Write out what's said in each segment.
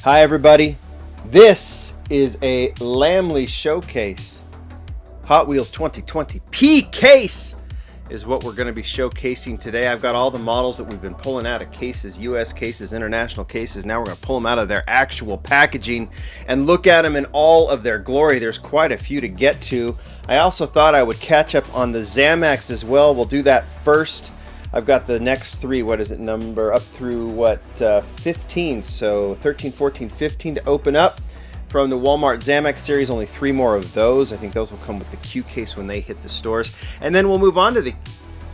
Hi everybody, this is a Lamley showcase. Hot Wheels 2020 P case is what we're going to be showcasing today. I've got all the models that we've been pulling out of cases, US cases, international cases. Now we're going to pull them out of their actual packaging and look at them in all of their glory. There's quite a few to get to. I also thought I would catch up on the Zamacs as well. We'll do that first. I've got the next three, number up through 15, so 13, 14, 15 to open up from the Walmart Zamacs series. Only three more of those. I think those will come with the Q case when they hit the stores, and then we'll move on to the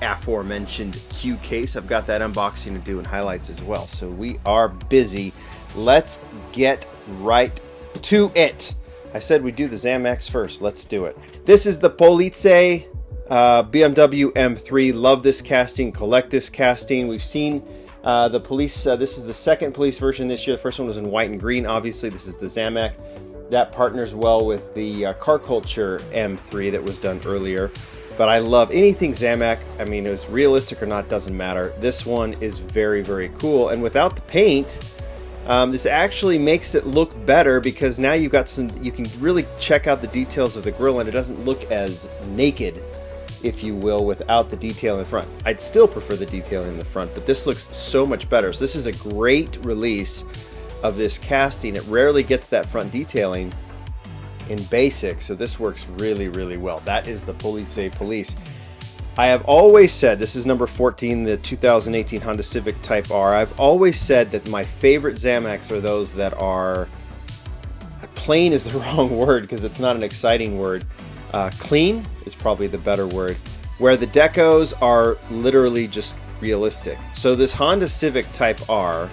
aforementioned Q case. I've got that unboxing to do and highlights as well, so we are busy. Let's get right to it. I said we'd do the Zamacs first. Let's do it. This is the Police BMW M3. Love this casting, collect this casting. We've seen the police, this is the second police version this year. The first one was in white and green. Obviously this is the Zamac. That partners well with the Car Culture M3 that was done earlier. But I love anything Zamac. I mean, it was realistic or not, doesn't matter. This one is very, very cool. And without the paint, this actually makes it look better, because now you've got you can really check out the details of the grille, and it doesn't look as naked, if you will, without the detail in the front. I'd still prefer the detailing in the front, but this looks so much better. So this is a great release of this casting. It rarely gets that front detailing in basic, so this works really, really well. That is the Police. I have always said, this is number 14, the 2018 Honda Civic Type R. I've always said that my favorite Zamacs are those that are, plain is the wrong word because it's not an exciting word. Clean is probably the better word, where the decos are literally just realistic. So this Honda Civic Type R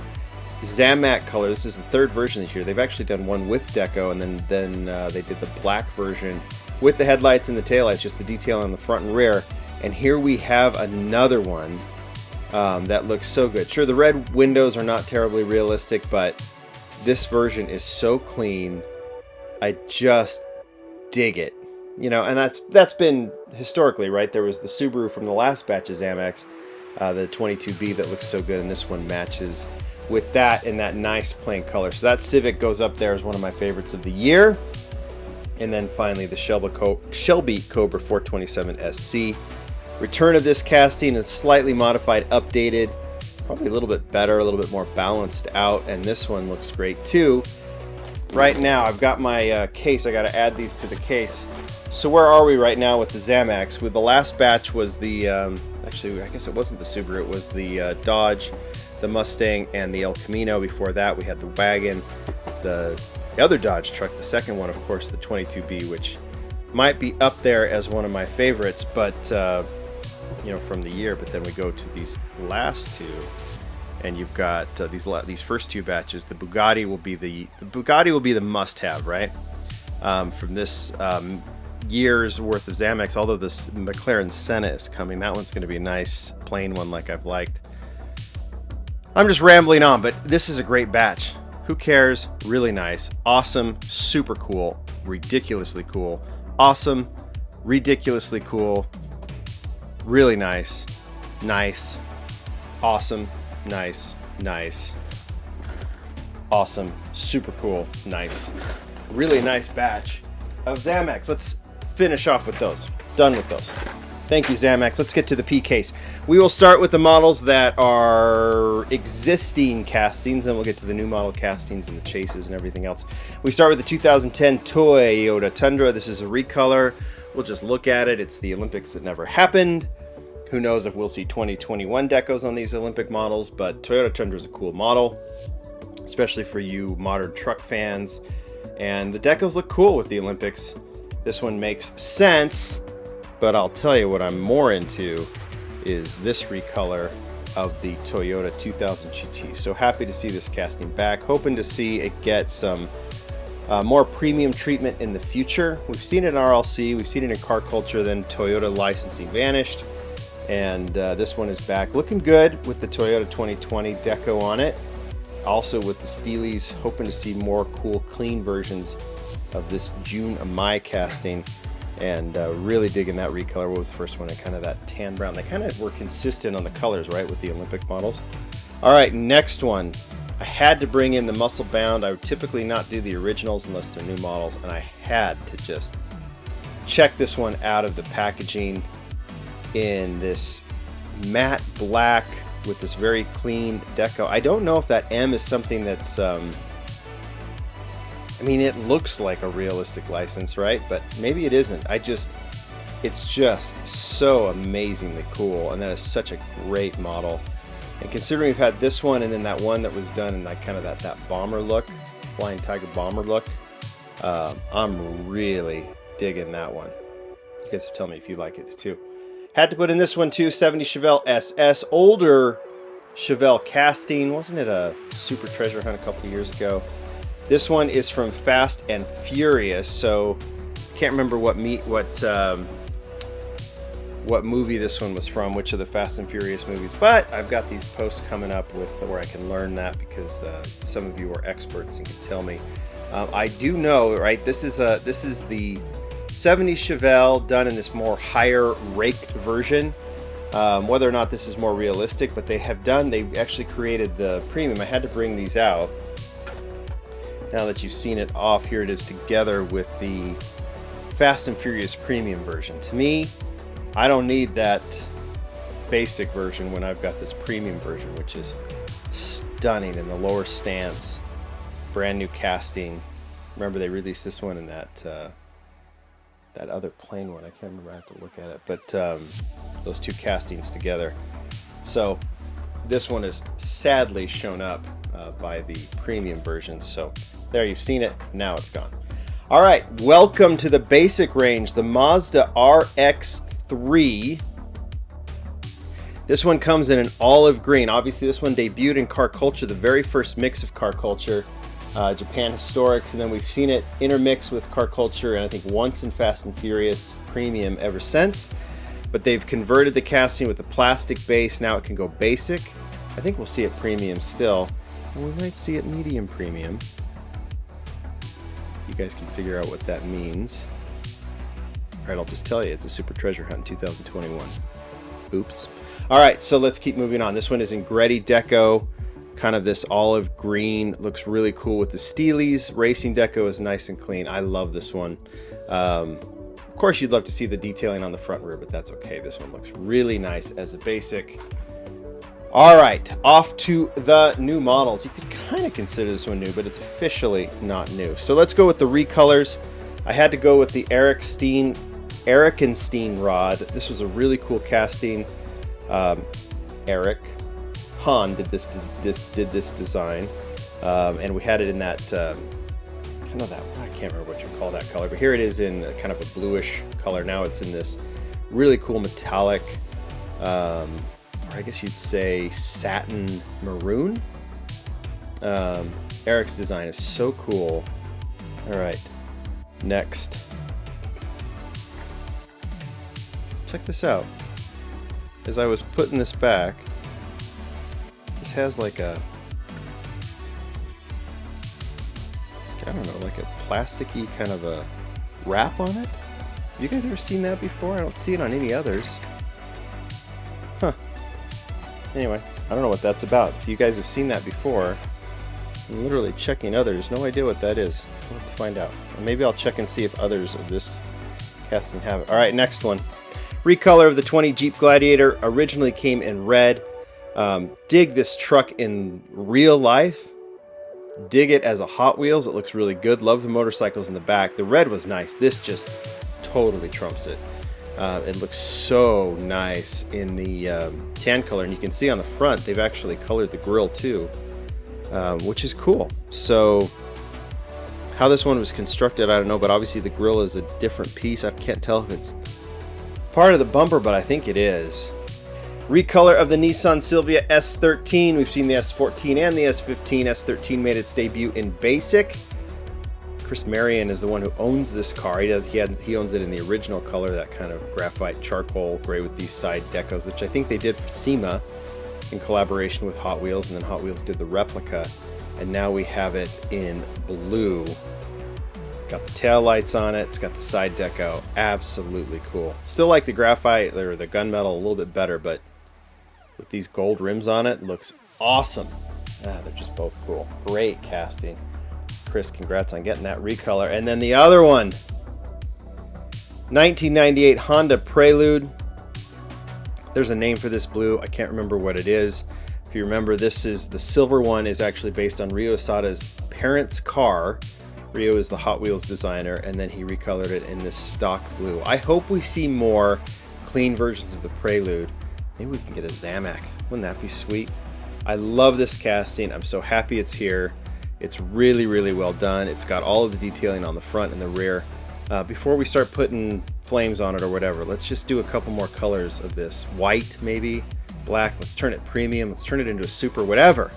Zamac color, this is the third version this year. They've actually done one with deco, and then they did the black version with the headlights and the taillights, just the detail on the front and rear. And here we have another one that looks so good. Sure, the red windows are not terribly realistic, but this version is so clean. I just dig it. You know, and that's been historically, right? There was the Subaru from the last batch of Zamacs, the 22B, that looks so good, and this one matches with that in that nice plain color. So that Civic goes up there as one of my favorites of the year. And then finally the Shelby Cobra 427 SC. Return of this casting is slightly modified, updated, probably a little bit better, a little bit more balanced out, and this one looks great too. Right now I've got my case. I got to add these to the case. So where are we right now with the Zamacs? With the last batch was the, actually I guess it wasn't the Subaru, it was the Dodge, the Mustang, and the El Camino. Before that we had the wagon, the other Dodge truck, the second one, of course, the 22B, which might be up there as one of my favorites, but you know, from the year. But then we go to these last two, and you've got these first two batches. The Bugatti will be the must-have, right? From this year's worth of Zamacs, although this McLaren Senna is coming. That one's going to be a nice plain one like I've liked. I'm just rambling on, but this is a great batch. Who cares? Really nice, awesome, super cool, ridiculously cool, awesome, ridiculously cool, really nice, awesome, nice, awesome, super cool, nice. Really nice batch of Zamacs. Let's finish off with those. Done with those. Thank you, Zamacs. Let's get to the P case. We will start with the models that are existing castings, and we'll get to the new model castings and the chases and everything else. We start with the 2010 Toyota Tundra. This is a recolor. We'll just look at it. It's the Olympics that never happened. Who knows if we'll see 2021 decos on these Olympic models, but Toyota Tundra is a cool model, especially for you modern truck fans. And the decos look cool with the Olympics. This one makes sense, but I'll tell you what I'm more into is this recolor of the Toyota 2000 GT. So happy to see this casting back. Hoping to see it get some more premium treatment in the future. We've seen it in RLC, we've seen it in Car Culture, then Toyota licensing vanished. And this one is back. Looking good with the Toyota 2020 deco on it. Also with the Steelies, hoping to see more cool, clean versions of this June Amai casting. And really digging that recolor. What was the first one? Kind of that tan brown. They kind of were consistent on the colors, right, with the Olympic models. All right, next one. I had to bring in the muscle bound. I would typically not do the originals unless they're new models, and I had to just check this one out of the packaging in this matte black with this very clean deco. I don't know if that M is something that's I mean, it looks like a realistic license, right? But maybe it isn't. It's just so amazingly cool, and that is such a great model. And considering we've had this one and then that one that was done in that kind of that bomber look, Flying Tiger bomber look, I'm really digging that one. You guys have tell me if you like it too. Had to put in this one too, 70 Chevelle SS, older Chevelle casting. Wasn't it a super treasure hunt a couple of years ago? This one is from Fast and Furious, so can't remember what movie this one was from, which of the Fast and Furious movies, but I've got these posts coming up with where I can learn that because some of you are experts and can tell me. I do know, right? This is the 70 Chevelle done in this more higher raked version. Whether or not this is more realistic, but they actually created the premium. I had to bring these out. Now that you've seen it off, here it is together with the Fast and Furious premium version. To me, I don't need that basic version when I've got this premium version, which is stunning in the lower stance, brand new casting. Remember, they released this one in that other plain one. I can't remember. I have to look at it, but those two castings together. So this one is sadly shown up by the premium version. So there, you've seen it. Now it's gone. All right, welcome to the basic range, the Mazda RX-3. This one comes in an olive green. Obviously, this one debuted in Car Culture, the very first mix of Car Culture, Japan Historics, and then we've seen it intermixed with Car Culture, and I think once in Fast and Furious Premium ever since. But they've converted the casting with a plastic base. Now it can go basic. I think we'll see it premium still, and we might see it medium premium. You guys can figure out what that means. All right, I'll just tell you, it's a super treasure hunt in 2021. Oops. All right, so let's keep moving on. This one is in Gretty Deco, kind of this olive green. Looks really cool with the Steelies. Racing Deco is nice and clean. I love this one. Of course, you'd love to see the detailing on the front rear, but that's okay. This one looks really nice as a basic. All right, off to the new models. You could kind of consider this one new, but it's officially not new. So let's go with the Recolors. I had to go with the Erikenstein rod. This was a really cool casting. Eric Hahn did this design, and we had it in that kind of that, I can't remember what you call that color, but here it is in kind of a bluish color. Now it's in this really cool metallic, or I guess you'd say satin maroon. Eric's design is so cool. All right, next. Check this out. As I was putting this back, this has like a, I don't know, like a plasticky kind of a wrap on it. Have you guys ever seen that before? I don't see it on any others. Huh. Anyway, I don't know what that's about. If you guys have seen that before, I'm literally checking others. No idea what that is. I'll have to find out. Or maybe I'll check and see if others of this casting have it. All right, next one. Recolor of the 20 Jeep Gladiator. Originally came in red. Dig this truck in real life. Dig it as a Hot Wheels. It looks really good. Love the motorcycles in the back. The red was nice. This just totally trumps it. It looks so nice in the tan color, and you can see on the front they've actually colored the grille too, which is cool. So how this one was constructed, I don't know, but obviously the grille is a different piece. I can't tell if it's part of the bumper, but I think it is. Recolor of the Nissan Silvia S13. We've seen the S14 and the S15. S13 made its debut in basic. Chris Marion is the one who owns this car. He owns it in the original color, that kind of graphite charcoal gray with these side decos, which I think they did for SEMA in collaboration with Hot Wheels, and then Hot Wheels did the replica, and now we have it in blue. Got the tail lights on it. It's got the side deco. Absolutely cool. Still like the graphite or the gunmetal a little bit better, but with these gold rims on it, looks awesome. They're just both cool. Great casting. Chris, congrats on getting that recolor. And then the other one, 1998 Honda Prelude. There's a name for this blue. I can't remember what it is. If you remember, this is the silver one is actually based on Ryo Asada's parents' car. Ryo is the Hot Wheels designer, and then he recolored it in this stock blue. I hope we see more clean versions of the Prelude. Maybe we can get a Zamac. Wouldn't that be sweet? I love this casting. I'm so happy it's here. It's really, really well done. It's got all of the detailing on the front and the rear. Before we start putting flames on it or whatever, let's just do a couple more colors of this. White, maybe. Black. Let's turn it premium. Let's turn it into a super, whatever.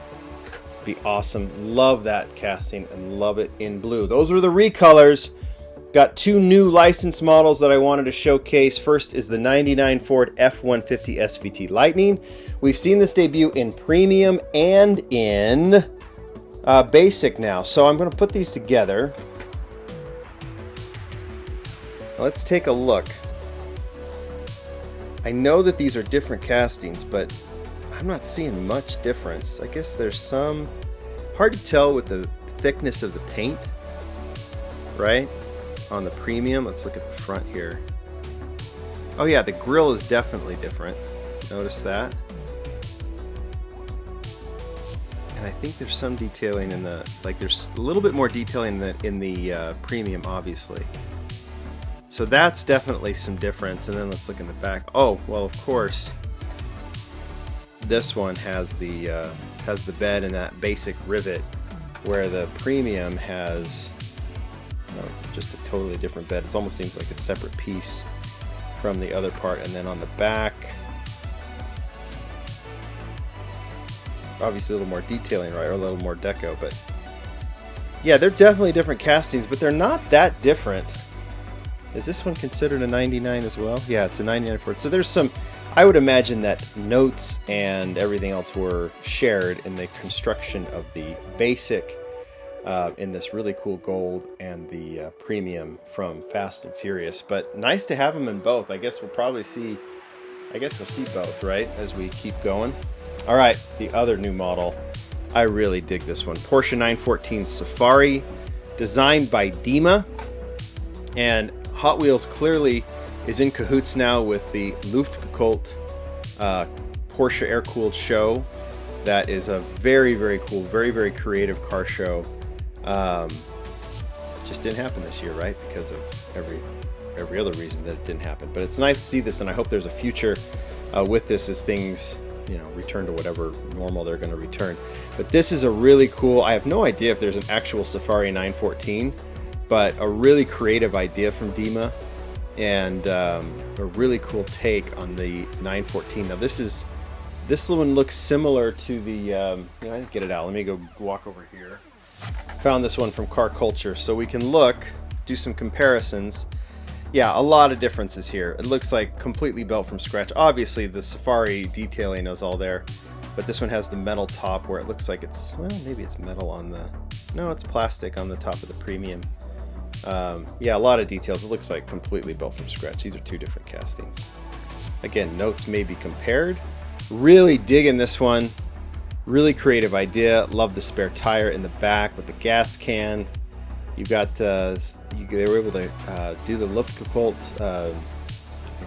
Be awesome. Love that casting and love it in blue. Those were the recolors. Got two new license models that I wanted to showcase. First is the 99 Ford F-150 SVT Lightning. We've seen this debut in premium and in basic now. So I'm going to put these together. Let's take a look. I know that these are different castings, but I'm not seeing much difference. I guess there's some... Hard to tell with the thickness of the paint, right? On the premium, let's look at the front here. Oh yeah, the grille is definitely different. Notice that. And I think there's some detailing in the... Like there's a little bit more detailing in the premium, obviously. So that's definitely some difference. And then let's look in the back. Oh, well, of course, this one has the bed and that basic rivet, where the premium has just a totally different bed. It almost seems like a separate piece from the other part. And then on the back, obviously a little more detailing, right, or a little more deco. But yeah, they're definitely different castings, but they're not that different. Is this one considered a 99 as well? Yeah, it's a 99 Ford. So there's some, I would imagine that notes and everything else were shared in the construction of the basic in this really cool gold and the premium from Fast and Furious. But nice to have them in both. I guess we'll probably see, we'll see both, right, as we keep going. All right, the other new model. I really dig this one. Porsche 914 Safari, designed by Dima. And Hot Wheels clearly is in cahoots now with the Luftgekühlt Porsche air-cooled show. That is a very, very cool, very, very creative car show. Just didn't happen this year, right? Because of every other reason that it didn't happen. But it's nice to see this, and I hope there's a future with this as things, return to whatever normal they're going to return. But this is a really cool. I have no idea if there's an actual Safari 914. But a really creative idea from Dima, and a really cool take on the 914. Now this one looks similar to the, I didn't get it out. Let me go walk over here. Found this one from Car Culture, so we can do some comparisons. Yeah, a lot of differences here. It looks like completely built from scratch. Obviously the Safari detailing is all there, but this one has the metal top where it looks like it's, well, maybe it's metal on the, no, it's plastic on the top of the premium. Yeah, a lot of details. It looks like completely built from scratch. These are two different castings. Again, notes may be compared. Really digging this one. Really creative idea. Love the spare tire in the back with the gas can. You got, they were able to do the Luftgekühlt, I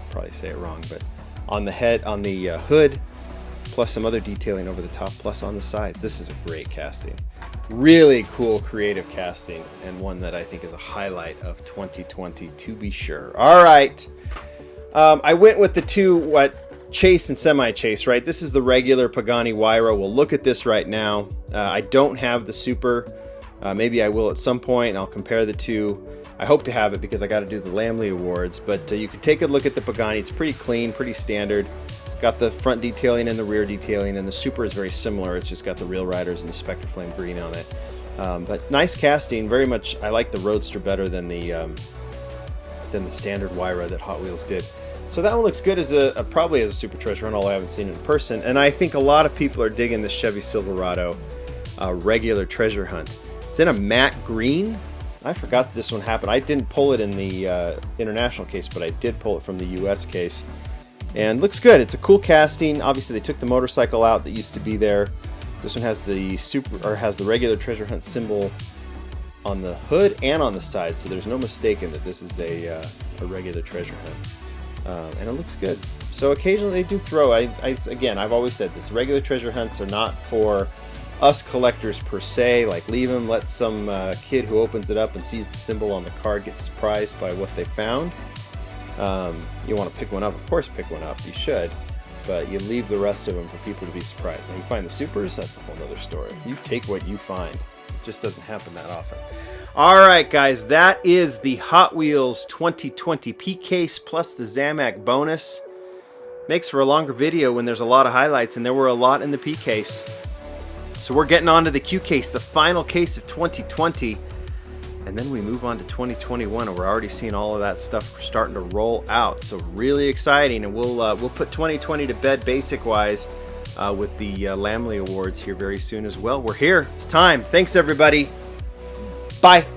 probably say it wrong, but on the head, on the hood, plus some other detailing over the top, plus on the sides. This is a great casting. Really cool, creative casting, and one that I think is a highlight of 2020 to be sure. All right, I went with the two chase and semi-chase, right? This is the regular Pagani Huayra. We'll look at this right now. I don't have the Super. Maybe I will at some point, and I'll compare the two. I hope to have it because I got to do the Lamley Awards, but you can take a look at the Pagani. It's pretty clean, pretty standard. Got the front detailing and the rear detailing, and the Super is very similar. It's just got the Real Riders and the Spectre Flame green on it. But nice casting. Very much, I like the Roadster better than the standard Huayra that Hot Wheels did. So that one looks good as probably as a Super Treasure Hunt, although I haven't seen it in person. And I think a lot of people are digging the Chevy Silverado regular Treasure Hunt. It's in a matte green. I forgot that this one happened. I didn't pull it in the international case, but I did pull it from the US case. And looks good. It's a cool casting. Obviously, they took the motorcycle out that used to be there. This one has the has the regular treasure hunt symbol on the hood and on the side, so there's no mistaking that this is a regular treasure hunt, and it looks good. So occasionally they do throw. Again, I've always said this: regular treasure hunts are not for us collectors per se. Like, leave them, let some kid who opens it up and sees the symbol on the card get surprised by what they found. You want to pick one up, of course pick one up, you should, but you leave the rest of them for people to be surprised. Now you find the supers, that's a whole other story. You take what you find. It just doesn't happen that often. Alright guys, that is the Hot Wheels 2020 P case plus the Zamac bonus. Makes for a longer video when there's a lot of highlights, and there were a lot in the P case. So we're getting on to the Q case, the final case of 2020. And then we move on to 2021, and we're already seeing all of that stuff starting to roll out. So really exciting, and we'll put 2020 to bed basic-wise with the Lamley Awards here very soon as well. We're here. It's time. Thanks, everybody. Bye.